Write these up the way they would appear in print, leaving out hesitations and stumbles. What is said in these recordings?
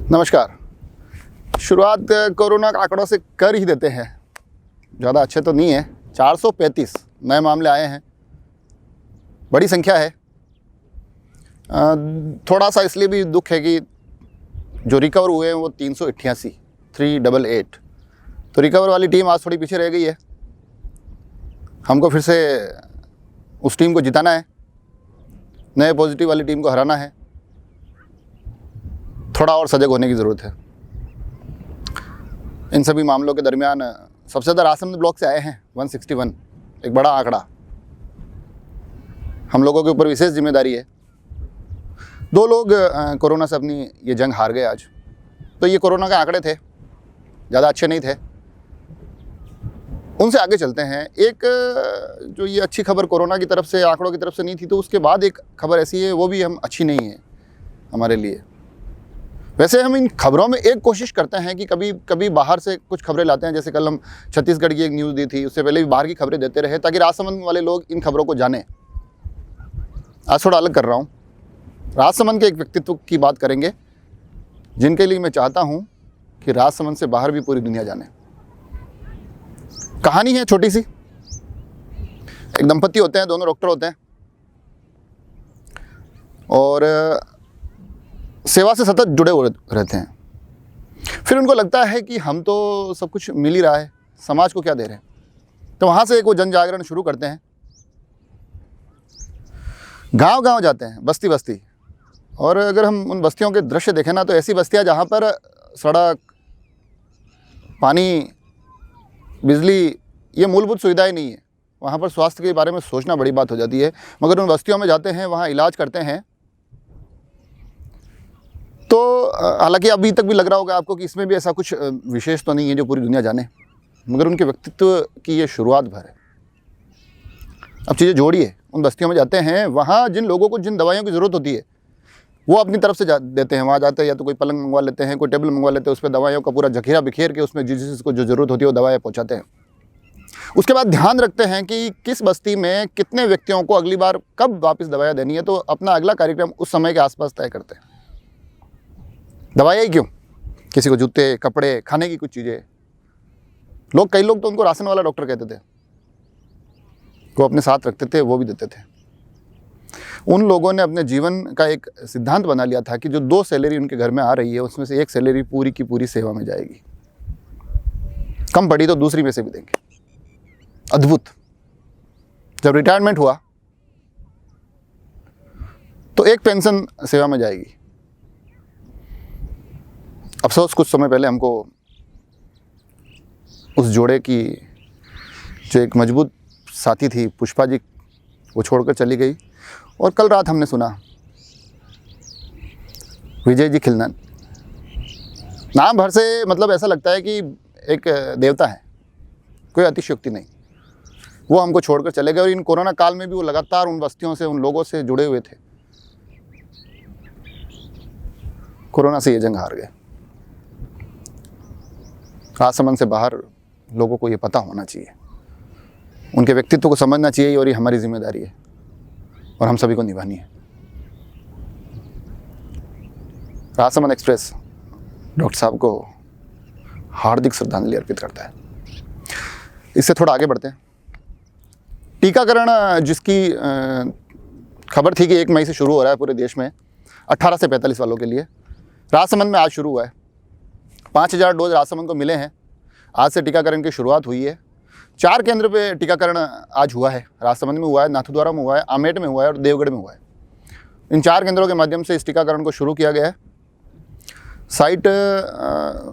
नमस्कार। शुरुआत कोरोना के आंकड़ों से कर ही देते हैं। ज़्यादा अच्छे तो नहीं है। 435 नए मामले आए हैं, बड़ी संख्या है। थोड़ा सा इसलिए भी दुख है कि जो रिकवर हुए हैं वो 388 तो रिकवर वाली टीम आज थोड़ी पीछे रह गई है। हमको फिर से उस टीम को जिताना है, नए पॉजिटिव वाली टीम को हराना है। थोड़ा और सजग होने की ज़रूरत है। इन सभी मामलों के दरमियान सबसे ज़्यादा राजसमंद ब्लॉक से आए हैं 161, एक बड़ा आंकड़ा। हम लोगों के ऊपर विशेष जिम्मेदारी है। 2 लोग कोरोना से अपनी ये जंग हार गए आज। तो ये कोरोना के आंकड़े थे, ज़्यादा अच्छे नहीं थे। उनसे आगे चलते हैं। एक जो ये अच्छी खबर कोरोना की तरफ से, आंकड़ों की तरफ से नहीं थी, तो उसके बाद एक खबर ऐसी है, वो भी हम अच्छी नहीं है हमारे लिए। वैसे हम इन खबरों में एक कोशिश करते हैं कि कभी कभी बाहर से कुछ खबरें लाते हैं। जैसे कल हम छत्तीसगढ़ की एक न्यूज़ दी थी, उससे पहले भी बाहर की खबरें देते रहे ताकि राजसमंद वाले लोग इन खबरों को जानें। आज थोड़ा अलग कर रहा हूँ। राजसमंद के एक व्यक्तित्व की बात करेंगे जिनके लिए मैं चाहता हूँ कि राजसमंद से बाहर भी पूरी दुनिया जाने। कहानी है छोटी सी। एक दंपति होते हैं, दोनों डॉक्टर होते हैं और सेवा से सतत जुड़े हुए रहते हैं। फिर उनको लगता है कि हम तो सब कुछ मिल ही रहा है, समाज को क्या दे रहे हैं। तो वहाँ से एक वो जन जागरण शुरू करते हैं। गांव गांव जाते हैं, बस्ती बस्ती। और अगर हम उन बस्तियों के दृश्य देखें ना, तो ऐसी बस्तियाँ जहाँ पर सड़क, पानी, बिजली, ये मूलभूत सुविधाएं नहीं है। वहाँ पर स्वास्थ्य के बारे में सोचना बड़ी बात हो जाती है। मगर उन बस्तियों में जाते हैं, वहाँ इलाज करते हैं। तो हालांकि अभी तक भी लग रहा होगा आपको कि इसमें भी ऐसा कुछ विशेष तो नहीं है जो पूरी दुनिया जाने, मगर उनके व्यक्तित्व की ये शुरुआत भर है। अब चीज़ें जोड़िए। उन बस्तियों में जाते हैं, वहाँ जिन लोगों को जिन दवाइयों की ज़रूरत होती है वो अपनी तरफ से देते हैं। वहाँ जाते हैं, या तो कोई पलंग मंगवा लेते हैं, कोई टेबल मंगवा लेते हैं, उस पर दवाइयों का पूरा जखीरा बिखेर के उसमें जिसको जो ज़रूरत होती है वो दवाएँ पहुँचाते हैं। उसके बाद ध्यान रखते हैं कि किस बस्ती में कितने व्यक्तियों को अगली बार कब वापस दवाइयाँ देनी है, तो अपना अगला कार्यक्रम उस समय के आसपास तय करते हैं। दवाइयाँ ही क्यों, किसी को जूते, कपड़े, खाने की कुछ चीज़ें। कई लोग तो उनको राशन वाला डॉक्टर कहते थे, वो अपने साथ रखते थे, वो भी देते थे। उन लोगों ने अपने जीवन का एक सिद्धांत बना लिया था कि जो 2 सैलरी उनके घर में आ रही है, उसमें से 1 सैलरी पूरी की पूरी सेवा में जाएगी। कम पड़ी तो दूसरी में से भी देंगे। अद्भुत। जब रिटायरमेंट हुआ तो 1 पेंशन सेवा में जाएगी। अफसोस, कुछ समय पहले हमको उस जोड़े की जो एक मजबूत साथी थी, पुष्पा जी, वो छोड़कर चली गई। और कल रात हमने सुना विजय जी खिलनन। नाम भर से मतलब ऐसा लगता है कि एक देवता है, कोई अतिशयोक्ति नहीं। वो हमको छोड़कर चले गए। और इन कोरोना काल में भी वो लगातार उन बस्तियों से, उन लोगों से जुड़े हुए थे। कोरोना से ये जंग हार गए। राजसमंद से बाहर लोगों को ये पता होना चाहिए, उनके व्यक्तित्व को समझना चाहिए, और ये हमारी जिम्मेदारी है और हम सभी को निभानी है। राजसमंद एक्सप्रेस डॉक्टर साहब को हार्दिक श्रद्धांजलि अर्पित करता है। इससे थोड़ा आगे बढ़ते हैं। टीकाकरण, जिसकी खबर थी कि 1 मई से शुरू हो रहा है पूरे देश में 18 से 45 वालों के लिए, राजसमंद में आज शुरू हुआ है। 5000 डोज राजसमंद को मिले हैं। आज से टीकाकरण की शुरुआत हुई है। 4 केंद्र पे टीकाकरण आज हुआ है। राजसमंद में हुआ है, नाथद्वारा में हुआ है, आमेट में हुआ है और देवगढ़ में हुआ है। इन 4 केंद्रों के माध्यम से इस टीकाकरण को शुरू किया गया है। साइट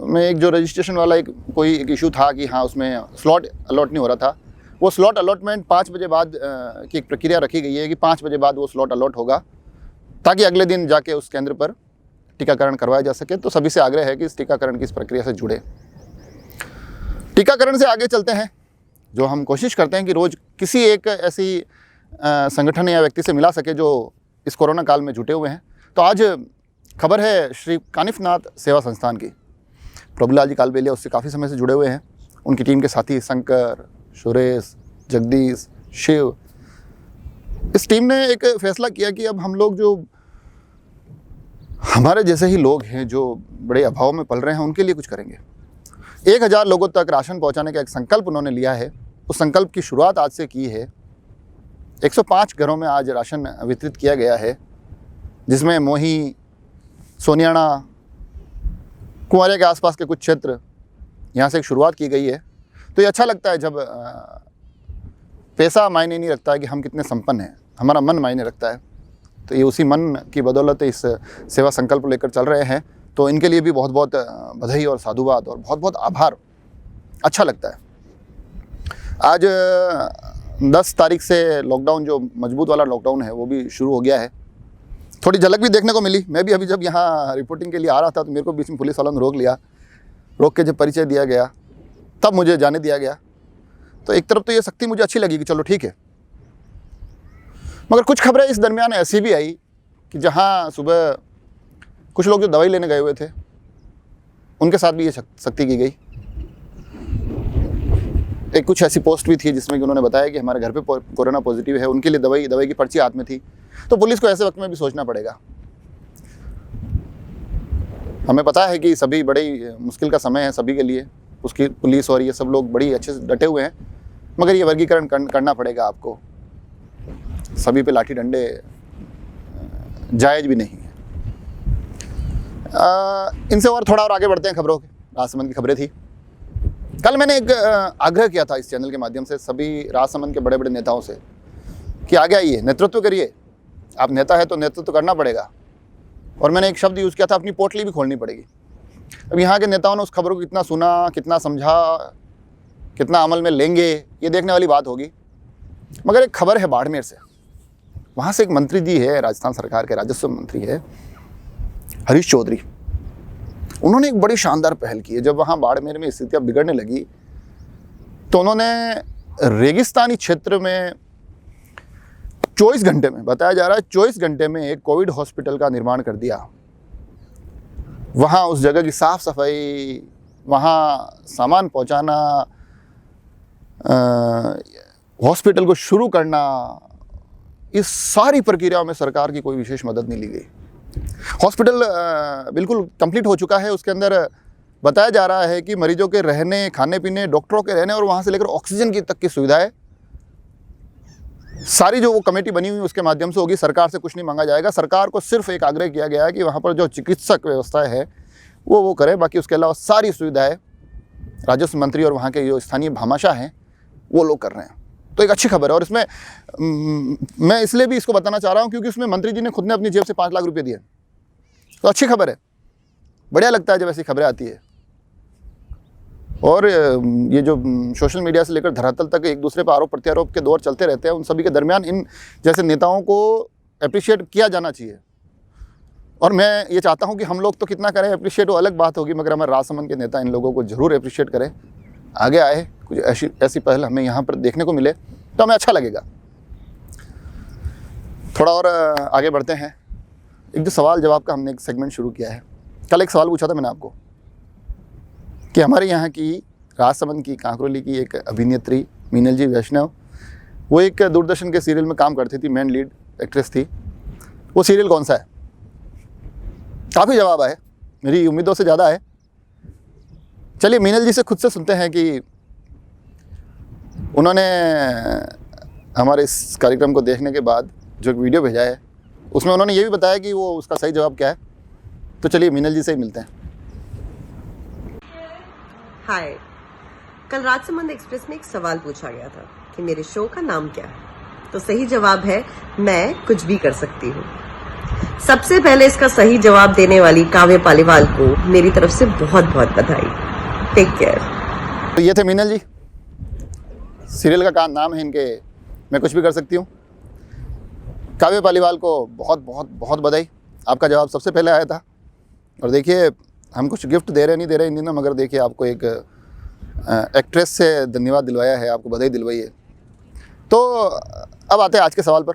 में एक जो रजिस्ट्रेशन वाला कोई इशू था कि हाँ, उसमें स्लॉट अलॉट नहीं हो रहा था। वो स्लॉट अलॉटमेंट 5 बजे बाद की एक प्रक्रिया रखी गई है कि 5 बजे बाद वो स्लॉट अलॉट होगा, ताकि अगले दिन जाके उस केंद्र पर टीकाकरण करवाया जा सके। तो सभी से आग्रह है कि इस टीकाकरण की इस प्रक्रिया से जुड़े। टीकाकरण से आगे चलते हैं। जो हम कोशिश करते हैं कि रोज़ किसी एक ऐसी संगठन या व्यक्ति से मिला सके जो इस कोरोना काल में जुटे हुए हैं। तो आज खबर है श्री कानिफनाथ सेवा संस्थान की। प्रभुलाल जी कालबेलिया उससे काफ़ी समय से जुड़े हुए हैं। उनकी टीम के साथी शंकर, सुरेश, जगदीश, शिव, इस टीम ने एक फैसला किया कि अब हम लोग जो हमारे जैसे ही लोग हैं जो बड़े अभाव में पल रहे हैं, उनके लिए कुछ करेंगे। 1000 लोगों तक राशन पहुंचाने का एक संकल्प उन्होंने लिया है। उस संकल्प की शुरुआत आज से की है। 105 घरों में आज राशन वितरित किया गया है, जिसमें मोही, सोनियाना, कुंवारिया के आसपास के कुछ क्षेत्र, यहाँ से एक शुरुआत की गई है। तो ये अच्छा लगता है जब पैसा मायने नहीं रखता है कि हम कितने संपन्न हैं, हमारा मन मायने रखता है। तो ये उसी मन की बदौलत इस सेवा संकल्प लेकर चल रहे हैं। तो इनके लिए भी बहुत बहुत बधाई और साधुवाद और बहुत बहुत आभार। अच्छा लगता है। आज 10 तारीख से लॉकडाउन, जो मजबूत वाला लॉकडाउन है, वो भी शुरू हो गया है। थोड़ी झलक भी देखने को मिली। मैं भी अभी जब यहाँ रिपोर्टिंग के लिए आ रहा था तो मेरे को बीच में पुलिस वालों ने रोक लिया। रोक के जब परिचय दिया गया तब मुझे जाने दिया गया। तो एक तरफ तो ये सख्ती मुझे अच्छी लगी कि चलो ठीक है, मगर कुछ खबरें इस दरमियान ऐसी भी आई कि जहाँ सुबह कुछ लोग जो दवाई लेने गए हुए थे, उनके साथ भी ये सख्ती की गई। एक कुछ ऐसी पोस्ट भी थी जिसमें कि उन्होंने बताया कि हमारे घर पे कोरोना पॉजिटिव है, उनके लिए दवाई की पर्ची हाथ में थी। तो पुलिस को ऐसे वक्त में भी सोचना पड़ेगा। हमें पता है कि सभी बड़ी मुश्किल का समय है सभी के लिए, उसकी पुलिस और ये सब लोग बड़ी अच्छे से डटे हुए हैं, मगर ये वर्गीकरण करना पड़ेगा आपको। सभी पे लाठी डंडे जायज़ भी नहीं है। इनसे और थोड़ा और आगे बढ़ते हैं खबरों के। राजसमंद की खबरें थी। कल मैंने एक आग्रह किया था इस चैनल के माध्यम से सभी राजसमंद के बड़े बड़े नेताओं से कि आगे आइए, नेतृत्व करिए। आप नेता है तो नेतृत्व करना पड़ेगा। और मैंने एक शब्द यूज़ किया था, अपनी पोटली भी खोलनी पड़ेगी। अब यहाँ के नेताओं ने उस खबरों को कितना सुना, कितना समझा, कितना अमल में लेंगे, ये देखने वाली बात होगी। मगर एक खबर है बाड़मेर से। वहाँ से एक मंत्री जी है, राजस्थान सरकार के राजस्व मंत्री है हरीश चौधरी। उन्होंने एक बड़ी शानदार पहल की है। जब वहाँ बाड़मेर में स्थितियाँ बिगड़ने लगी तो उन्होंने रेगिस्तानी क्षेत्र में 24 घंटे में, बताया जा रहा है 24 घंटे में, एक कोविड हॉस्पिटल का निर्माण कर दिया। वहाँ उस जगह की साफ सफाई, वहाँ सामान पहुँचाना, हॉस्पिटल को शुरू करना, इस सारी प्रक्रियाओं में सरकार की कोई विशेष मदद नहीं ली गई। हॉस्पिटल बिल्कुल कंप्लीट हो चुका है। उसके अंदर बताया जा रहा है कि मरीजों के रहने, खाने पीने, डॉक्टरों के रहने और वहाँ से लेकर ऑक्सीजन की तक की सुविधाएं सारी जो वो कमेटी बनी हुई उसके माध्यम से होगी। सरकार से कुछ नहीं मांगा जाएगा। सरकार को सिर्फ एक आग्रह किया गया है कि वहाँ पर जो चिकित्सक व्यवस्था है वो करे। बाकी उसके अलावा सारी सुविधाएँ राजस्व मंत्री और वहाँ के जो स्थानीय भामाशाह हैं वो लोग कर रहे हैं। तो एक अच्छी खबर है। और इसमें मैं इसलिए भी इसको बताना चाह रहा हूँ क्योंकि उसमें मंत्री जी ने खुद ने अपनी जेब से 5 लाख रुपए दिए। तो अच्छी खबर है। बढ़िया लगता है जब ऐसी खबरें आती है। और ये जो सोशल मीडिया से लेकर धरातल तक एक दूसरे पर आरोप प्रत्यारोप के दौर चलते रहते हैं, उन सभी के दरमियान इन जैसे नेताओं को अप्रिशिएट किया जाना चाहिए। और मैं ये चाहता हूँ कि हम लोग तो कितना करें अप्रिशिएट, वो अलग बात होगी, मगर हमारे राजसमंद के नेता इन लोगों को जरूर अप्रिशिएट करें, आगे आए, कुछ ऐसी पहल हमें यहाँ पर देखने को मिले तो हमें अच्छा लगेगा। थोड़ा और आगे बढ़ते हैं। एक जो सवाल जवाब का हमने एक सेगमेंट शुरू किया है। कल एक सवाल पूछा था मैंने आपको कि हमारे यहाँ की राजसमंद की कांकरोली की एक अभिनेत्री मीनल जी वैष्णव, वो एक दूरदर्शन के सीरियल में काम करती थी, मेन लीड एक्ट्रेस थी। वो सीरियल कौन सा है? काफ़ी जवाब आए, मेरी उम्मीदों से ज़्यादा है। चलिए मीनल जी से खुद से सुनते हैं कि उन्होंने हमारे इस कार्यक्रम को देखने के बाद जो एक वीडियो भेजा है उसमें उन्होंने ये भी बताया कि वो उसका सही जवाब क्या है। तो चलिए मीनल जी से ही मिलते हैं। हाय, कल राजसमंद एक्सप्रेस में एक सवाल पूछा गया था कि मेरे शो का नाम क्या है। तो सही जवाब है मैं कुछ भी कर सकती हूँ। सबसे पहले इसका सही जवाब देने वाली काव्य पालीवाल को मेरी तरफ से बहुत बहुत बधाई। Take care. तो ये थे मीनल जी। सीरियल का नाम है इनके मैं कुछ भी कर सकती हूँ। काव्य पालीवाल को बहुत बहुत बहुत बधाई। आपका जवाब सबसे पहले आया था। और देखिए हम कुछ गिफ्ट दे रहे नहीं दे रहे इन दिनों, मगर देखिए आपको एक एक्ट्रेस से धन्यवाद दिलवाया है, आपको बधाई दिलवाई है। तो अब आते हैं आज के सवाल पर।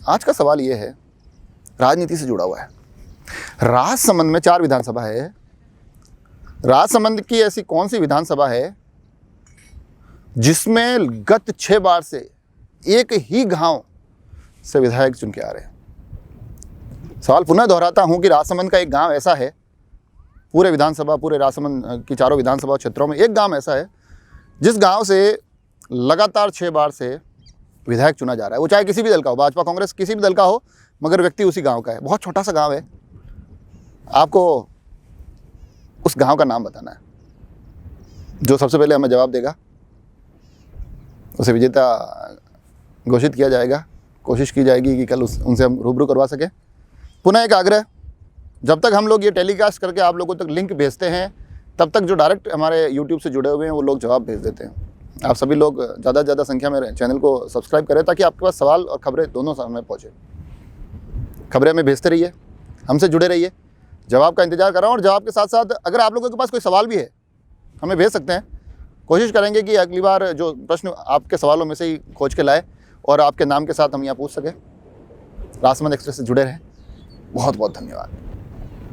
आज का सवाल ये है, राजनीति से जुड़ा हुआ है। राजसमंद में 4 विधानसभा है। राजसमंद की ऐसी कौन सी विधानसभा है जिसमें गत 6 बार से एक ही गांव से विधायक चुन के आ रहे हैं? सवाल पुनः दोहराता हूँ कि राजसमंद का एक गांव ऐसा है, पूरे विधानसभा, पूरे राजसमंद की चारों विधानसभा क्षेत्रों में एक गांव ऐसा है जिस गांव से लगातार 6 बार से विधायक चुना जा रहा है। वो चाहे किसी भी दल का हो, भाजपा कांग्रेस किसी भी दल का हो, मगर व्यक्ति उसी गांव का है। बहुत छोटा सा गांव है। आपको उस गांव का नाम बताना है। जो सबसे पहले हमें जवाब देगा उसे विजेता घोषित किया जाएगा। कोशिश की जाएगी कि कल उनसे हम रूबरू करवा सकें। पुनः एक आग्रह, जब तक हम लोग ये टेलीकास्ट करके आप लोगों तक लिंक भेजते हैं, तब तक जो डायरेक्ट हमारे यूट्यूब से जुड़े हुए हैं वो लोग जवाब भेज देते हैं। आप सभी लोग ज़्यादा से ज़्यादा संख्या में चैनल को सब्सक्राइब करें ताकि आपके पास सवाल और खबरें दोनों समय पहुँचे। खबरें हमें भेजते रहिए, हमसे जुड़े रहिए, जवाब का इंतजार कर रहा हूँ। और जवाब के साथ साथ अगर आप लोगों के पास कोई सवाल भी है हमें भेज सकते हैं। कोशिश करेंगे कि अगली बार जो प्रश्न आपके सवालों में से ही खोज के लाए और आपके नाम के साथ हम यहाँ पूछ सकें। राजसमंद एक्सप्रेस से जुड़े रहें। बहुत बहुत धन्यवाद।